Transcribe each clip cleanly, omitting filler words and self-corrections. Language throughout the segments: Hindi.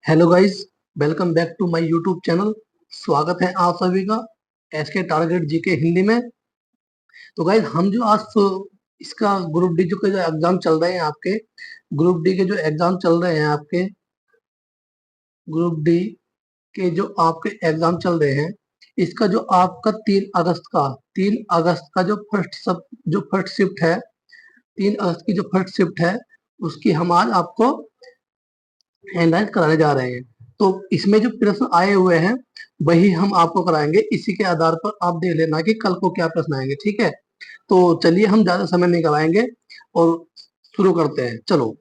Hello guys, welcome back to my YouTube channel. स्वागत है आप सभी का एसके टारगेट जीके हिंदी में। तो गाइस, हम जो आज इसका ग्रुप डी के जो एग्जाम चल रहे हैं आपके, ग्रुप डी के जो एग्जाम चल रहे हैं आपके, ग्रुप डी के जो आपके एग्जाम चल रहे हैं, इसका जो आपका 3 अगस्त का जो फर्स्ट शिफ्ट है, 3 अगस्त की जो फर्स्ट शिफ्ट है, उसकी हम आज आपको एनालाइज कराने जा रहे हैं। तो इसमें जो प्रश्न आए हुए हैं वही हम आपको कराएंगे। इसी के आधार पर आप देख लेना कि कल को क्या प्रश्न आएंगे, ठीक है। तो चलिए, हम ज्यादा समय नहीं कराएंगे और शुरू करते हैं। चलो,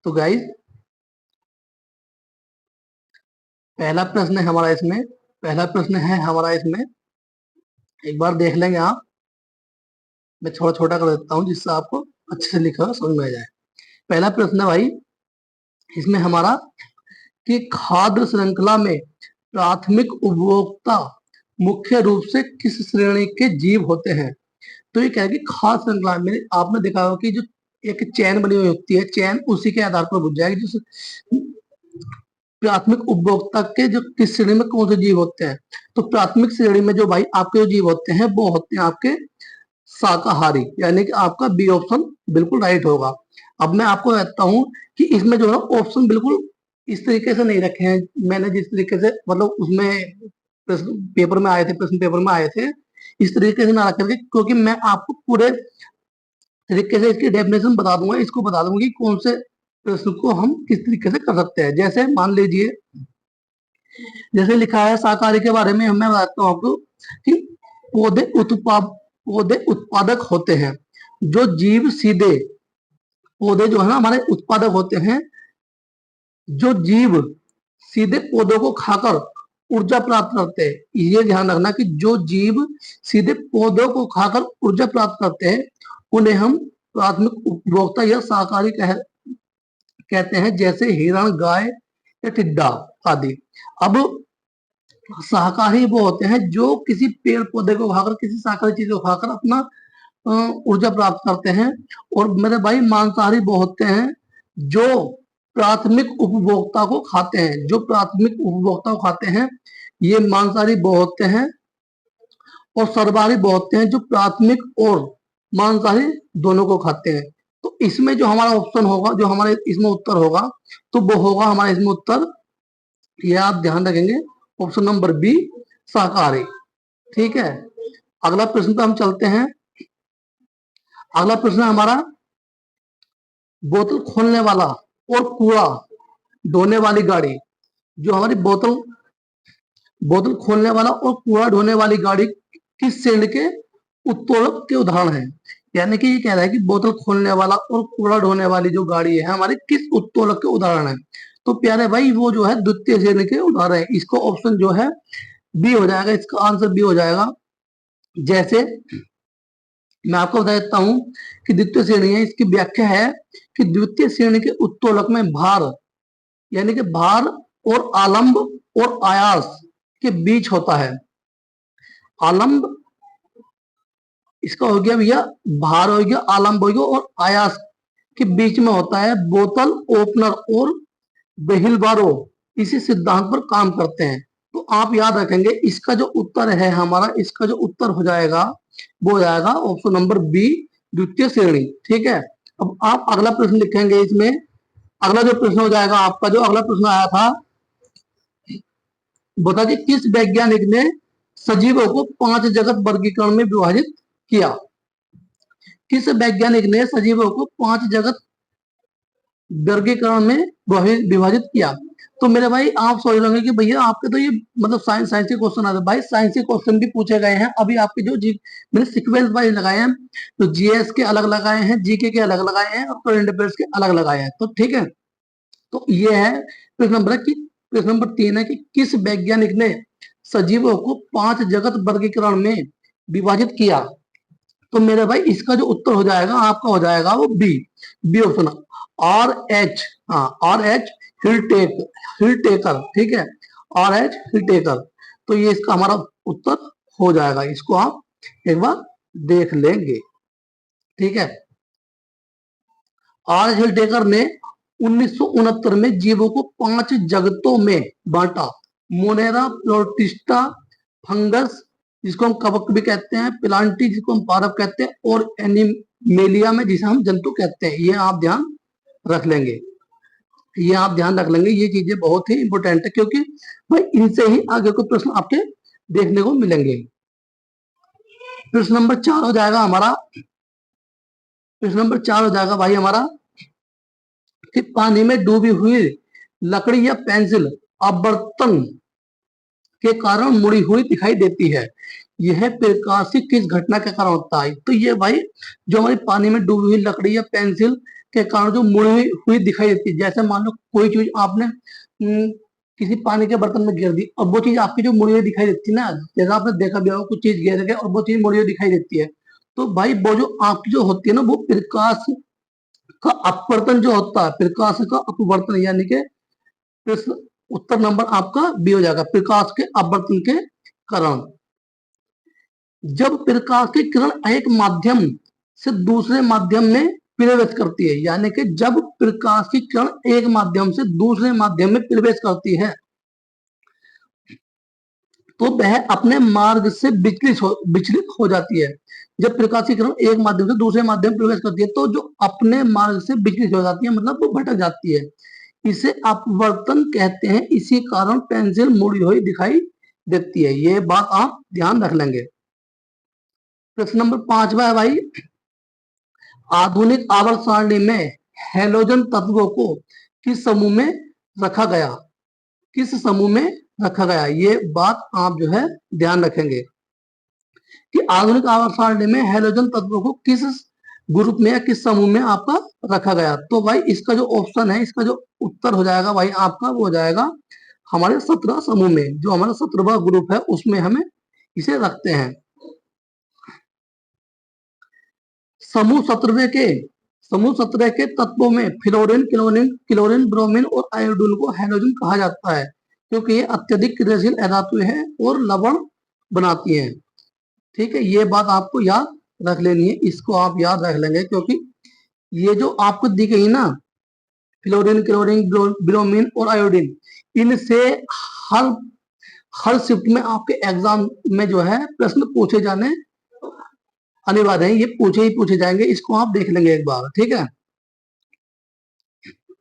तो गाइस, पहला प्रश्न है हमारा इसमें पहला प्रश्न है हमारा इसमें, एक बार देख लेंगे आप। मैं थोड़ा छोटा कर देता हूँ जिससे आपको अच्छे से लिखा हुआ समझ में आ जाए। पहला प्रश्न है भाई इसमें हमारा कि खाद्य श्रृंखला में प्राथमिक उपभोक्ता मुख्य रूप से किस श्रेणी के जीव होते हैं। तो ये क्या है कि खाद्य श्रृंखला में आपने देखा होगा कि जो एक चैन बनी हुई होती है, चैन उसी के आधार पर बुझ जाएगी। जिस प्राथमिक उपभोक्ता के जो किस श्रेणी में कौन से जीव होते हैं, तो प्राथमिक श्रेणी में जो भाई आपके जो जीव होते हैं वो होते हैं आपके शाकाहारी, यानी कि आपका बी ऑप्शन बिल्कुल राइट होगा। अब मैं आपको कहता हूँ कि इसमें जो है ऑप्शन बिल्कुल इस तरीके से नहीं रखे हैं। मैंने जिस तरीके से मतलब उसमें प्रश्न पेपर में आए थे, इस तरीके से ना रख करके, क्योंकि मैं आपको पूरे तरीके से इसकी डेफिनेशन बता दूंगा, इसको बता दूंगा कि कौन से प्रश्न को हम किस तरीके से कर सकते हैं। जैसे मान लीजिए, जैसे लिखा है शाकाहारी के बारे में, मैं बताता हूँ आपको कि पौधे उत्पाद पौधे उत्पादक होते हैं। जो जीव सीधे पौधे जो है ना हमारे उत्पादक होते हैं। जो जीव सीधे पौधों को खाकर ऊर्जा प्राप्त करते हैं, ये ध्यान रखना कि जो जीव सीधे पौधों को खाकर ऊर्जा प्राप्त करते हैं उन्हें हम प्राथमिक उपभोक्ता या शाकाहारी कहते हैं। जैसे हिरण, गाय या टिड्डा आदि। अब शाकाहारी वो होते हैं जो किसी पेड़ पौधे को खाकर, किसी शाकाहारी चीज को खाकर अपना ऊर्जा प्राप्त करते हैं। और मेरे भाई मांसाहारी वो होते हैं जो प्राथमिक उपभोक्ता को खाते हैं, जो प्राथमिक उपभोक्ता को खाते हैं, ये मांसाहारी वो होते हैं। और सर्वाहारी वो होते हैं जो प्राथमिक और मांसाहारी दोनों को खाते हैं। तो इसमें जो हमारा ऑप्शन होगा, जो हमारे इसमें उत्तर होगा, तो वो होगा हमारा इसमें उत्तर, ये आप ध्यान रखेंगे, ऑप्शन नंबर बी, शाकाहारी। ठीक है, अगला प्रश्न पे हम चलते हैं। अगला प्रश्न हमारा, बोतल खोलने वाला और कूड़ा ढोने वाली गाड़ी, जो हमारी बोतल खोलने वाला और कूड़ा ढोने वाली गाड़ी किस श्रेणी के उत्तोलक के उदाहरण है। यानी कि ये कह रहा है कि बोतल खोलने वाला और कूड़ा ढोने वाली जो गाड़ी है हमारी किस उत्तोलक के उदाहरण है। तो प्यारे भाई, वो जो है द्वितीय श्रेणी के उदाहरण है। इसको ऑप्शन जो है बी हो जाएगा, इसका आंसर बी हो जाएगा। जैसे मैं आपको बता देता हूं कि द्वितीय श्रेणी है, इसकी व्याख्या है कि द्वितीय श्रेणी के उत्तोलक में भार, यानी कि भार और आलंब और आयास के बीच होता है। आलंब इसका हो गया भैया, भार हो गया, आलंब हो गया, और आयास के बीच में होता है। बोतल ओपनर और बेहिलबारो इसी सिद्धांत पर काम करते हैं। तो आप याद रखेंगे, इसका जो उत्तर है हमारा, इसका जो उत्तर हो जाएगा वो हो जाएगा ऑप्शन नंबर बी, द्वितीय श्रेणी। ठीक है, अब आप अगला प्रश्न लिखेंगे इसमें। अगला जो प्रश्न हो जाएगा आपका, जो अगला प्रश्न आया था, बता कि किस वैज्ञानिक ने सजीवों को 5 जगत वर्गीकरण में विभाजित किया। किस वैज्ञानिक ने सजीवों को 5 जगत वर्गीकरण में विभाजित किया। तो मेरे भाई, आप सोच रहे कि भैया आपके तो ये मतलब साइंस के क्वेश्चन आते हैं। भाई, साइंस के क्वेश्चन भी पूछे गए हैं अभी आपके, जो जी मैंने सीक्वेंस वाइज लगाए हैं। तो जीएस के अलग लगाए हैं, जीके के अलग लगाए हैं, और करंट अफेयर्स के अलग लगाए हैं। तो ठीक है, तो ये है प्रश्न नंबर की प्रश्न नंबर 3 है कि किस वैज्ञानिक ने सजीवों को 5 जगत वर्गीकरण में विभाजित किया। तो मेरे भाई, इसका जो उत्तर हो जाएगा आपका, हो जाएगा वो B, B option, R H, हाँ, आर एच हिलटेकर। ठीक है, आर एच हिलटेकर। तो ये इसका हमारा उत्तर हो जाएगा, इसको आप एक बार देख लेंगे। ठीक है। आर हिल्डेगर ने 1969 में जीवों को 5 जगतों में बांटा। मोनेरा, प्रोटिस्टा, फंगस जिसको हम कवक भी कहते हैं, प्लांटी जिसको हम पारक कहते हैं, और एनिमेलिया में जिसे हम जंतु कहते हैं। ये आप ध्यान रख लेंगे, ये आप ध्यान रख लेंगे। ये चीजें बहुत ही इंपॉर्टेंट है, क्योंकि भाई इनसे ही आगे को प्रश्न आपके देखने को मिलेंगे। प्रश्न नंबर 4 हो जाएगा हमारा, प्रश्न नंबर 4 हो जाएगा भाई हमारा कि पानी में डूबी हुई लकड़ी या पेंसिल अपवर्तन के कारण मुड़ी हुई दिखाई देती है। यह प्रकाश की किस घटना के कारण होता है? तो ये भाई जो हमारी पानी में डूबी हुई लकड़ी या पेंसिल के कारण जो मुड़ी हुई दिखाई देती है, जैसे मान लो कोई चीज आपने किसी पानी के बर्तन में गिर दी और वो चीज आपकी जो मुड़ी हुई दिखाई देती है ना, जैसा आपने देखा भी होगा कुछ चीज गिर गया और वो चीज मुड़ी हुई दिखाई देती है, तो भाई वो जो आपकी जो होती है ना, वो प्रकाश का अपवर्तन जो होता है, प्रकाश का अपवर्तन, यानी कि प्रश्न उत्तर नंबर आपका बी हो जाएगा, प्रकाश के अपवर्तन के कारण। जब प्रकाश की किरण एक माध्यम से दूसरे माध्यम में प्रवेश करती है, यानी कि जब प्रकाश की किरण एक माध्यम से दूसरे माध्यम में प्रवेश करती है तो वह अपने मार्ग से विचलित हो जाती है। जब प्रकाश की किरण एक माध्यम से दूसरे माध्यम में प्रवेश करती है तो जो अपने मार्ग से विचलित हो जाती है, मतलब वो भटक जाती है, इसे अपवर्तन कहते हैं। इसी कारण पेंसिल मुड़ी हुई दिखाई देती है। ये बात आप ध्यान रख लेंगे। प्रश्न नंबर 5 है भाई, आधुनिक आवर्त सारणी में हैलोजन तत्वों को किस समूह में रखा गया? किस समूह में रखा गया? ये बात आप जो है ध्यान रखेंगे कि आधुनिक आवर्त सारणी में हैलोजन तत्वों को किस ग्रुप में या किस समूह में आपका रखा गया। तो भाई इसका जो ऑप्शन है, इसका जो उत्तर हो जाएगा भाई आपका, वो हो जाएगा हमारे 17 समूह में। जो हमारा 17वां ग्रुप है उसमें हमें इसे रखते हैं। समूह 17 के तत्वों में फ्लोरीन, क्लोरीन, ब्रोमीन और आयोडीन को हैलोजन कहा जाता है, क्योंकि ये अत्यधिक क्रियाशील धातु है और लवण बनाती हैं। ठीक है, ये बात आपको याद रख लेनी है, इसको आप याद रख लेंगे, क्योंकि ये जो आपको दी गई ना, फ्लोरीन, क्लोरीन, ब्रोमीन और आयोडीन, इनसे हर हर शिफ्ट में आपके एग्जाम में जो है प्रश्न पूछे जाने अनिवार्य है। ये पूछे ही पूछे जाएंगे, इसको आप देख लेंगे एक बार। ठीक है,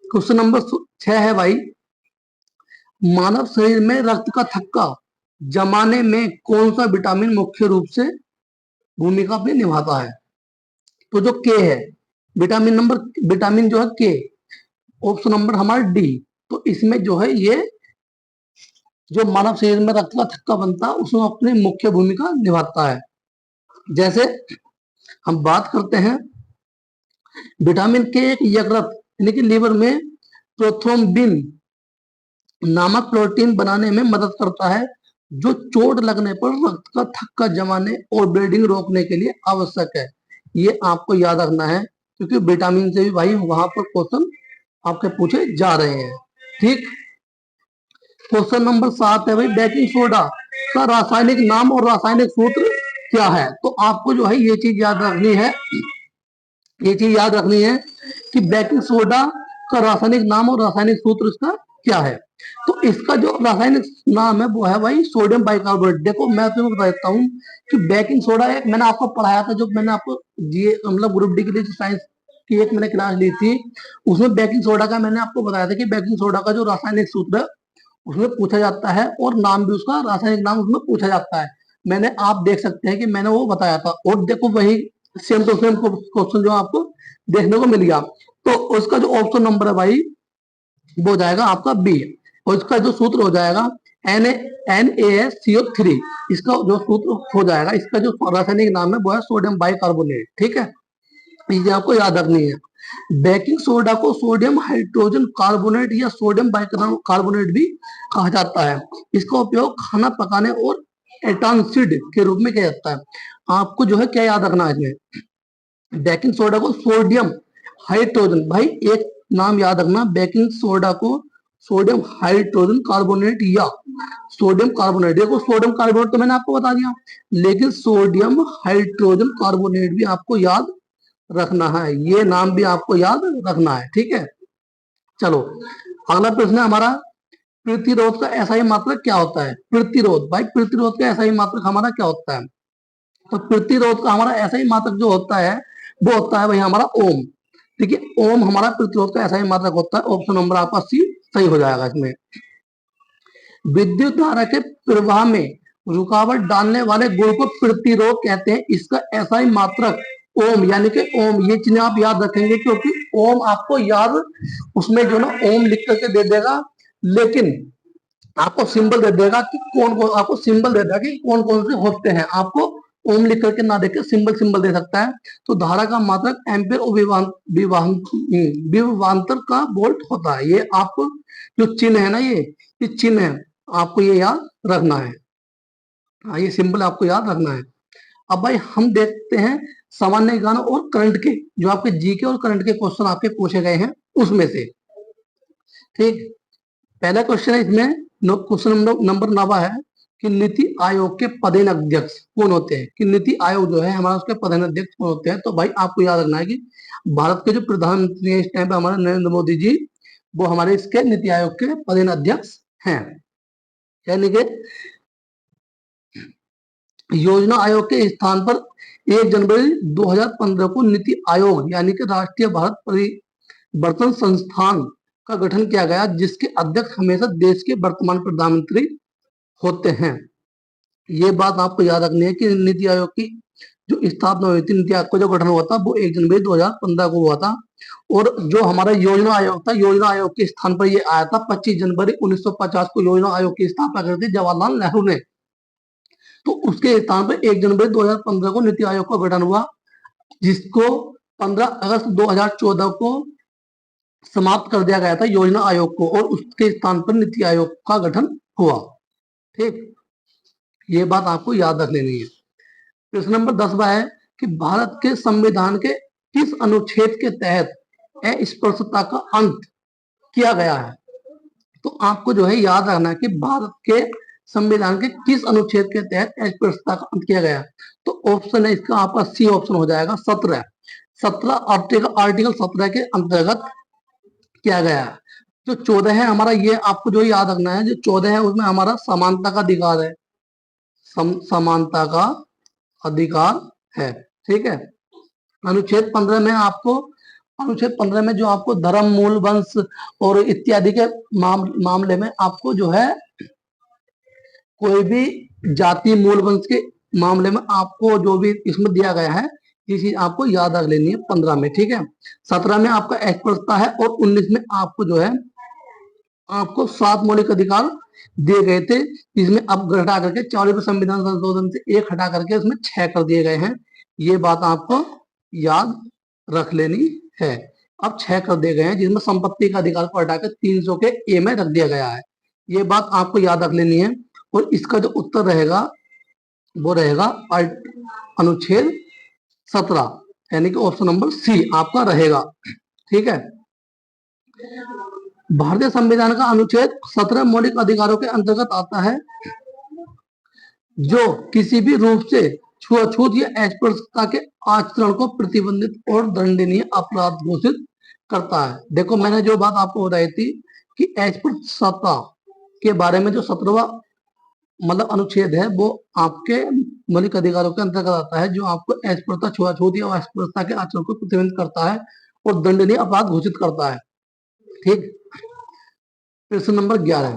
क्वेश्चन नंबर 6 है भाई, मानव शरीर में रक्त का थक्का जमाने में कौन सा विटामिन मुख्य रूप से भूमिका अपनी निभाता है? तो जो के है, विटामिन जो है के, ऑप्शन नंबर हमारा डी। तो इसमें जो है ये जो मानव शरीर में रक्त का थक्का बनता है उसमें अपनी मुख्य भूमिका निभाता है। जैसे हम बात करते हैं विटामिन के, एक यकृत यानी कि लीवर में प्रोथ्रोम्बिन नामक प्रोटीन बनाने में मदद करता है, जो चोट लगने पर रक्त का थक्का जमाने और ब्लीडिंग रोकने के लिए आवश्यक है। ये आपको याद रखना है, क्योंकि विटामिन से भी भाई वहां पर क्वेश्चन आपके पूछे जा रहे हैं। ठीक, क्वेश्चन नंबर 7 है भाई, बेकिंग सोडा का रासायनिक नाम और रासायनिक सूत्र क्या है? तो आपको जो है ये चीज याद रखनी है, ये चीज याद रखनी है कि बेकिंग सोडा का रासायनिक नाम और रासायनिक सूत्र इसका क्या है। तो इसका जो रासायनिक नाम है वो है भाई सोडियम बाइकार्बोनेट। देखो मैं तुम्हें बता देता हूँ कि बेकिंग सोडा एक मैंने आपको पढ़ाया था, जो मैंने आपको ये मतलब ग्रुप डी के लिए साइंस की एक मैंने क्लास ली थी, उसमें बेकिंग सोडा का मैंने आपको बताया था कि बेकिंग सोडा का जो रासायनिक सूत्र उसमें पूछा जाता है और नाम भी उसका रासायनिक नाम उसमें पूछा जाता है। मैंने आप देख सकते हैं कि मैंने वो बताया था, और देखो वही सेम टू सेम क्वेश्चन जो आपको देखने को मिल गया। तो उसका जो ऑप्शन नंबर है भाई वो जाएगा आपका बी, और इसका जो सूत्र हो जाएगा NaCO3। इसका जो सूत्र हो जाएगा, इसका जो रासायनिक नाम है वो है सोडियम बाइकार्बोनेट। ठीक है, ये आपको याद रखनी है। बेकिंग सोडा को सोडियम हाइड्रोजन कार्बोनेट या सोडियम बाइकार्बोनेट भी कहा जाता है। इसका उपयोग खाना पकाने और एटानसिड के रूप में किया जाता है। आपको जो है क्या याद रखना है इसमें, बेकिंग सोडा को सोडियम हाइड्रोजन, भाई एक नाम याद रखना, बेकिंग सोडा को सोडियम हाइड्रोजन कार्बोनेट या सोडियम कार्बोनेट। देखो सोडियम कार्बोनेट तो मैंने आपको बता दिया, लेकिन सोडियम हाइड्रोजन कार्बोनेट भी आपको याद रखना है, ये नाम भी आपको याद रखना है। ठीक है, चलो अगला प्रश्न है हमारा, प्रतिरोध का एसआई मात्रक क्या होता है? प्रतिरोध, भाई प्रतिरोध का एसआई मात्रक हमारा क्या होता है? तो प्रतिरोध का हमारा एसआई मात्रक जो होता है वो होता है भाई हमारा ओम। ठीक है, ओम हमारा प्रतिरोध का एसआई मात्रक होता है। ऑप्शन नंबर आपका सी सही हो जाएगा इसमें। विद्युत धारा के प्रवाह में रुकावट डालने वाले गुण को प्रतिरोध कहते हैं। इसका एसआई मात्रक ओम, यानी कि ओम, ये चीजें आप याद रखेंगे क्योंकि ओम आपको याद उसमें जो ना ओम लिख करके दे देगा, लेकिन आपको सिंबल दे देगा कि कौन कौन, आपको सिंबल दे देगा कि कौन कौन से होते हैं। आपको ओम लिख करके ना देखे सिंबल सिंबल दे सकता है। तो धारा का मात्रक एम्पियर और विभवांतर का वोल्ट होता है। ये आपको जो चिन्ह है ना, ये चिन्ह है, आपको ये याद रखना है। हाँ, ये सिंबल आपको याद रखना है। अब भाई हम देखते हैं सामान्य ज्ञान और करंट के, जो आपके जीके और करंट के क्वेश्चन आपके पूछे गए हैं उसमें से। ठीक, पहला क्वेश्चन है इसमें, क्वेश्चन नंबर 9 है कि नीति आयोग के प्रधान अध्यक्ष कौन होते हैं? कि नीति आयोग जो है हमारा, उसके प्रधान अध्यक्ष कौन होते हैं? तो भाई आपको याद रखना है कि भारत के जो प्रधानमंत्री हैं इस टाइम पे हमारे नरेंद्र मोदी जी, वो हमारे इसके नीति आयोग के प्रधान अध्यक्ष हैं। यानी कि योजना आयोग के स्थान पर 1 जनवरी 2015 को नीति आयोग यानी कि राष्ट्रीय भारत परिवर्तन संस्थान का गठन किया गया, जिसके अध्यक्ष हमेशा देश के वर्तमान प्रधानमंत्री होते हैं। ये बात आपको याद रखनी है कि नीति आयोग की जो स्थापना हुई थी, नीति आयोग का जो गठन हुआ था वो 1 जनवरी 2015 को हुआ था। और जो हमारा योजना आयोग था, योजना आयोग के स्थान पर ये आया था 25 जनवरी 1950 को योजना आयोग की स्थापना कर दी जवाहरलाल नेहरू ने। तो उसके स्थान पर 1 जनवरी 2015 को नीति आयोग का गठन हुआ, जिसको 15 अगस्त 2014 को समाप्त कर दिया गया था योजना आयोग को, और उसके स्थान पर नीति आयोग का गठन हुआ। ठीक, ये बात आपको याद रख लेनी है। प्रश्न नंबर 10 है कि भारत के संविधान के किस अनुच्छेद के तहत अस्पृश्यता का अंत किया गया है? तो आपको जो है याद रखना है कि भारत के संविधान के किस अनुच्छेद के तहत अस्पृश्यता का अंत किया गया है? तो ऑप्शन है इसका आपका सी ऑप्शन हो जाएगा, 17 आर्टिकल 17 के अंतर्गत किया गया है। जो 14 है हमारा, ये आपको जो याद रखना है, जो 14 है उसमें हमारा समानता का अधिकार है, समानता का अधिकार है। ठीक है, अनुच्छेद 15 में आपको, अनुच्छेद 15 में जो आपको धर्म, मूल, वंश और इत्यादि के मामले में आपको जो है कोई भी जाति, मूल, वंश के मामले में आपको जो भी इसमें दिया गया है, ये चीज आपको याद रख लेनी है 15 में। ठीक है, 17 में आपका अस्पृश्यता है और 19 में आपको जो है आपको 7 मौलिक अधिकार दिए गए थे, इसमें अब घटा करके 40वें संविधान संशोधन से 1 हटा करके उसमें 6 कर दिए गए हैं। ये बात आपको याद रख लेनी है। अब 6 कर दिए गए हैं, जिसमें संपत्ति का अधिकार को हटाकर 300 के ए में रख दिया गया है। ये बात आपको याद रख लेनी है। और इसका जो उत्तर रहेगा वो रहेगा अनुच्छेद 17, यानी कि ऑप्शन नंबर सी आपका रहेगा। ठीक है, भारतीय संविधान का अनुच्छेद 17 मौलिक अधिकारों के अंतर्गत आता है, जो किसी भी रूप से छुआछूत या अस्पृश्यता के आचरण को प्रतिबंधित और दंडनीय अपराध घोषित करता है। देखो मैंने जो बात आपको बताई थी कि अस्पृश्यता के बारे में जो 17वां मतलब अनुच्छेद है वो आपके मौलिक अधिकारों के अंतर्गत आता है, जो आपको अस्पृश्यता, छुआछूत या अस्पृश्यता के आचरण को प्रतिबंधित करता है और दंडनीय अपराध घोषित करता है। ठीक, प्रश्न नंबर 11,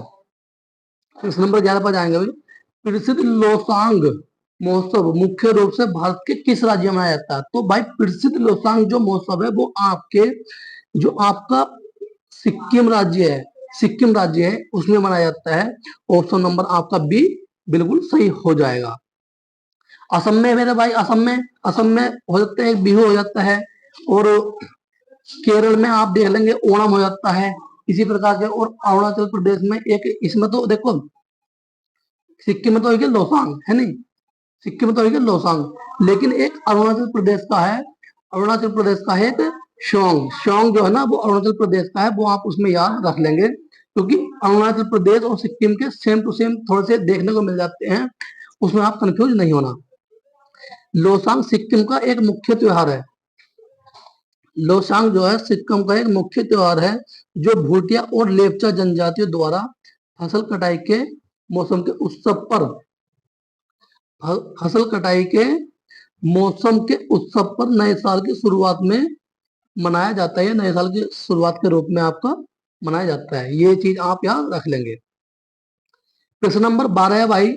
प्रश्न नंबर 11 पर जाएंगे। प्रसिद्ध लोसांग महोत्सव मुख्य रूप से भारत के किस राज्य में मनाया जाता है? तो भाई प्रसिद्ध लोसांग जो महोत्सव है वो आपके, जो आपका सिक्किम राज्य है, सिक्किम राज्य है उसमें मनाया जाता है। ऑप्शन नंबर आपका बी बिल्कुल सही हो जाएगा। असम में मेरे भाई, असम में हो जाता है बिहू हो जाता है, और केरल में आप देख लेंगे ओणम हो जाता है इसी प्रकार के, और अरुणाचल प्रदेश में एक, इसमें तो देखो सिक्किम में तो एक लोसांग है नहीं, सिक्किम में तो एक लोसांग, लेकिन एक अरुणाचल प्रदेश का है, अरुणाचल प्रदेश का है एक शोंग, शोंग जो है ना वो अरुणाचल प्रदेश का है, वो आप उसमें याद रख लेंगे क्योंकि अरुणाचल प्रदेश और सिक्किम के सेम टू सेम थोड़े से देखने को मिल जाते हैं, उसमें आप कंफ्यूज नहीं होना। लोसांग सिक्किम का एक मुख्य त्योहार है, लोसांग जो है सिक्किम का एक मुख्य त्योहार है जो भूटिया और लेपचा जनजातियों द्वारा फसल कटाई के मौसम के उत्सव पर फसल कटाई के मौसम के उत्सव पर नए साल की शुरुआत में मनाया जाता है। नए साल की शुरुआत के रूप में आपका मनाया जाता है। ये चीज आप यहाँ रख लेंगे। प्रश्न नंबर 12 है भाई,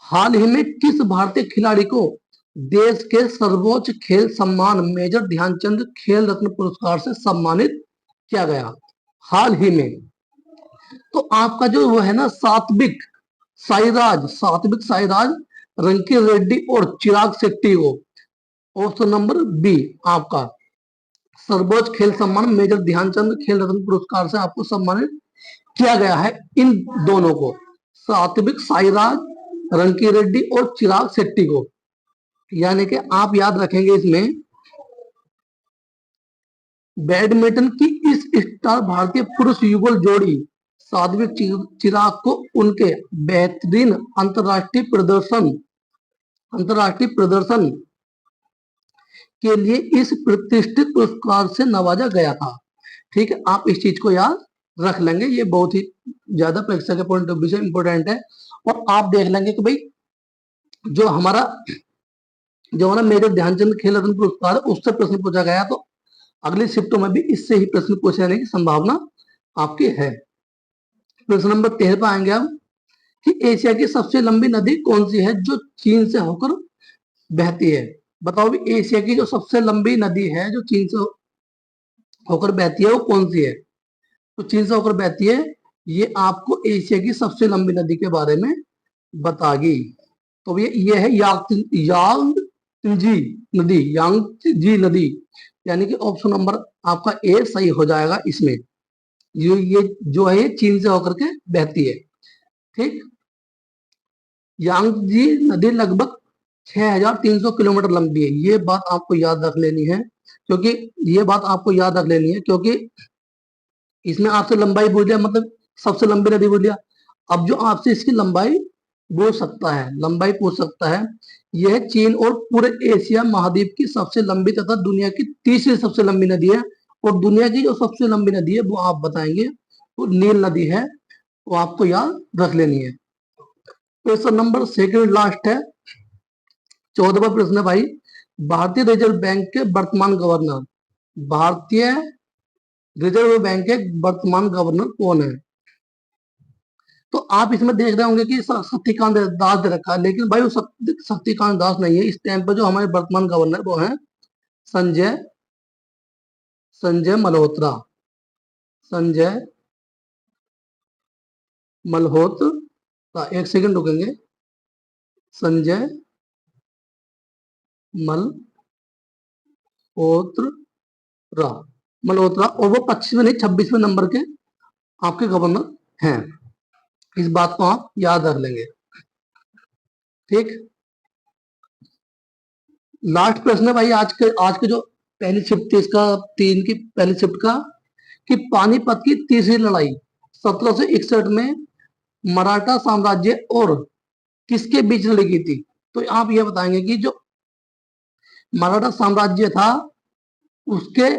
हाल ही में किस भारतीय खिलाड़ी को देश के सर्वोच्च खेल सम्मान मेजर ध्यानचंद खेल रत्न पुरस्कार से सम्मानित किया गया? हाल ही में तो आपका जो वो है ना सात्विक साईराज रंकी रेड्डी और चिराग शेट्टी को ऑप्शन नंबर बी आपका सर्वोच्च खेल सम्मान मेजर ध्यानचंद खेल रत्न पुरस्कार से आपको सम्मानित किया गया है। इन दोनों को, सात्विक साईराज रंकी रेड्डी और चिराग शेट्टी को। यानी कि आप याद रखेंगे इसमें बैडमिंटन की इस स्टार भारतीय पुरुष युगल जोड़ी सात्विक चिराग को उनके बेहतरीन अंतरराष्ट्रीय प्रदर्शन के लिए इस प्रतिष्ठित पुरस्कार से नवाजा गया था। ठीक है, आप इस चीज को याद रख लेंगे। ये बहुत ही ज्यादा परीक्षा के पॉइंट ऑफ व्यू से इंपॉर्टेंट है। और आप देख लेंगे कि भाई जो हमारा मेजर ध्यानचंद खेल रत्न पुरस्कार उससे प्रश्न पूछा गया, तो अगली शिफ्टों में भी इससे ही प्रश्न पूछे जाने की संभावना आपकी है। प्रश्न नंबर 13 पर आएंगे हम कि एशिया की सबसे लंबी नदी कौन सी है जो चीन से होकर बहती है? बताओ भी, एशिया की जो सबसे लंबी नदी है जो चीन से होकर बहती है वो कौन सी है? तो चीन से होकर बहती है, ये आपको एशिया की सबसे लंबी नदी के बारे में बतागी। तो ये है यांगजी नदी। यानी कि ऑप्शन नंबर आपका ए सही हो जाएगा इसमें। ये जो है चीन से होकर के बहती है। ठीक, यांगजी नदी लगभग 6300 किलोमीटर लंबी है। ये बात आपको याद रख लेनी है, क्योंकि इसमें आपसे लंबाई पूछ लिया, मतलब सबसे लंबी नदी पूछ लिया। अब जो आपसे इसकी लंबाई पूछ सकता है। यह चीन और पूरे एशिया महाद्वीप की सबसे लंबी तथा दुनिया की तीसरी सबसे लंबी नदी है। और दुनिया की जो सबसे लंबी नदी है वो आप बताएंगे, वो नील नदी है, वो आपको याद रख लेनी है। क्वेश्चन नंबर सेकंड लास्ट है, 14वां प्रश्न है भाई, भारतीय रिजर्व बैंक के वर्तमान गवर्नर कौन है? तो आप इसमें देख रहे होंगे कि शक्तिकांत दास दे रखा है, लेकिन भाई वो शक्तिकांत दास नहीं है। इस टाइम पे जो हमारे वर्तमान गवर्नर वो है संजय मल्होत्रा। एक सेकंड रुकेंगे। संजय मल्होत्रा और वो 25वें नहीं 26वें नंबर के आपके गवर्नर हैं। इस बात को आप याद रख लेंगे। ठीक, लास्ट प्रश्न है भाई आज के जो पहली शिफ्ट थी इसका 3 की पहली शिफ्ट का, कि पानीपत की तीसरी लड़ाई 1761 में मराठा साम्राज्य और किसके बीच लड़ी गई थी? तो आप ये बताएंगे कि जो मराठा साम्राज्य था उसके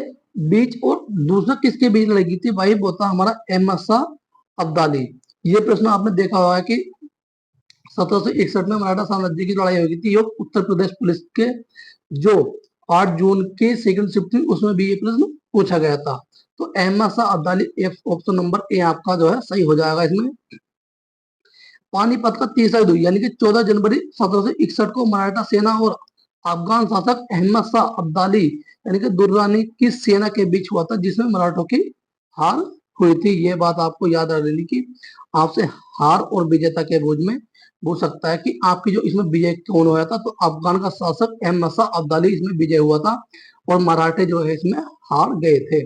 बीच और दूसरा किसके बीच लड़ी गई थी? भाई वो था हमारा अहमद शाह अब्दाली। ये प्रश्न आपने देखा होगा कि 1761 में मराठा साम्राज्य की लड़ाई हुई थी। उत्तर प्रदेश पुलिस के जो 8 जून की सेकंड शिफ्ट थी उसमें भी ये प्रश्न पूछा गया था। तो Ahmad Shah Abdali option number A आपका जो है सही हो जाएगा इसमें। पानीपत का तीसरा युद्ध यानी कि 14 जनवरी 1761 को मराठा सेना और अफगान शासक अहमद शाह अब्दाली यानी कि दुर्रानी की सेना के बीच हुआ था, जिसमें मराठों की हार हुई थी। ये बात आपको याद रख लेनी कि आपसे हार और विजेता के बोझ में पूछ सकता है कि आपकी जो इसमें विजय कौन हुआ था। तो अफगान का शासक अहमद शाह अब्दाली इसमें विजय हुआ था और मराठे जो है इसमें हार गए थे।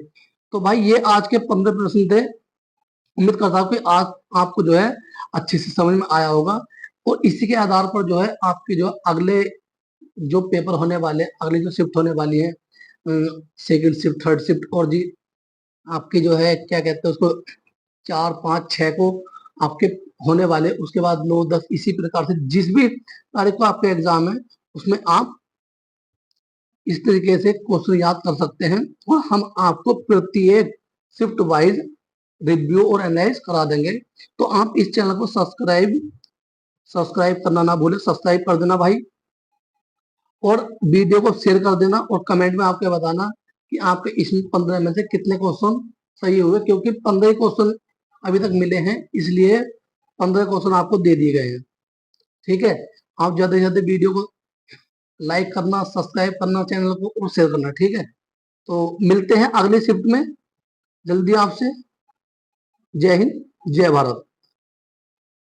तो भाई ये आज के 15 प्रश्न थे। उम्मीद करता हूँ कि आज आपको जो है अच्छे से समझ में आया होगा। और इसी के आधार पर जो है आपके जो अगले जो पेपर होने वाले, अगली जो शिफ्ट होने वाली है, सेकंड शिफ्ट, थर्ड शिफ्ट, और जी आपके जो है क्या कहते हैं उसको 4, 5, 6 को आपके होने वाले, उसके बाद 9, 10, इसी प्रकार से जिस भी तारीख को आपके एग्जाम है उसमें आप इस तरीके से क्वेश्चन याद कर सकते हैं और हम आपको प्रत्येक शिफ्ट वाइज रिव्यू और एनालाइज करा देंगे। तो आप इस चैनल को सब्सक्राइब करना ना भूले, सब्सक्राइब कर देना भाई, और वीडियो को शेयर कर देना और कमेंट में आपके बताना कि आपके इसमें 15 में से कितने क्वेश्चन सही हुए, क्योंकि 15 क्वेश्चन अभी तक मिले हैं, इसलिए 15 क्वेश्चन आपको दे दिए गए हैं। ठीक है, आप ज्यादा से ज्यादा वीडियो को लाइक करना, सब्सक्राइब करना चैनल को और शेयर करना। ठीक है, तो मिलते हैं अगली शिफ्ट में जल्दी आपसे। जय हिंद, जय भारत।